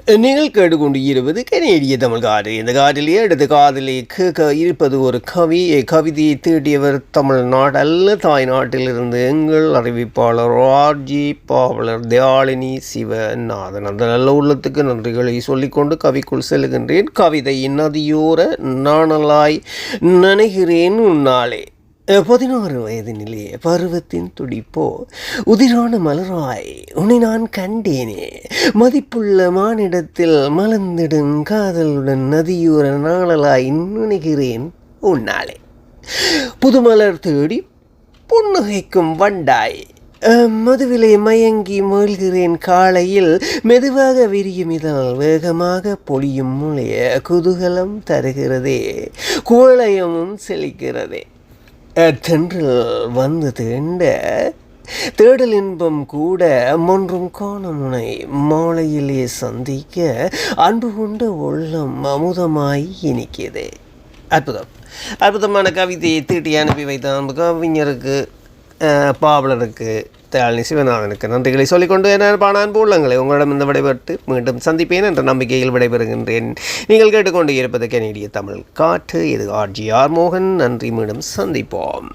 நீங்கள் கேட்டுக்கொண்டு இருப்பது கனேடிய தமிழ் காடு. இந்த காட்டிலே அடுத்த காதலை கேட்க இருப்பது ஒரு கவிதையை தேடியவர் தமிழ்நாடு அல்ல தாய்நாட்டிலிருந்து எங்கள் அறிவிப்பாளர் ஆர்ஜி பாவலர் தயாளினி சிவநாதன். அந்த நல்ல உள்ளத்துக்கு நன்றிகளை சொல்லிக்கொண்டு கவிக்குள் செல்கின்றேன். கவிதையின் நதியோர நாணலாய் நனைகிறேன் உன்னாலே. 16 வயதினிலே பருவத்தின் துடிப்போ உதிரான மலராய் உன்னை நான் கண்டேனே. மதிப்புள்ள மானிடத்தில் மலர்ந்திடும் காதலுடன் நதியூர நாளலாய் நுணுகிறேன் உன்னாலே. புதுமலர் தேடி புன்னகைக்கும் வண்டாய் மதுவிலை மயங்கி மகிழ்கிறேன் காலையில். மெதுவாக விரியும் இதழ் வேகமாக பொழியும் முளைய குதூகலம் தருகிறதே, கோளையமும் செழிக்கிறதே. தென்றில் வந்து தேண்ட தேடல் இன்பம் கூட மொன்றும் காணமுனை மாலையிலே சந்திக்க அன்பு கொண்ட உள்ளம் அமுதமாய் இனிக்கிறது. அற்புதமான கவிதையை தீட்டி அனுப்பி வைத்த நம்ம கவிஞருக்கு பாவலருக்கு தயாளினி சிவநாதனுக்கு நன்றிகளை சொல்லிக்கொண்டு என்ன அன்பு உள்ளங்களை உங்களிடம் இந்த விடைபெற்று மீண்டும் சந்திப்பேன் என்ற நம்பிக்கையில் விடைபெறுகின்றேன். நீங்கள் கேட்டுக்கொண்டு இருப்பது கனேடிய தமிழ் காற்று. இது ஆர்ஜி ஆர் மோகன். நன்றி, மீண்டும் சந்திப்போம்.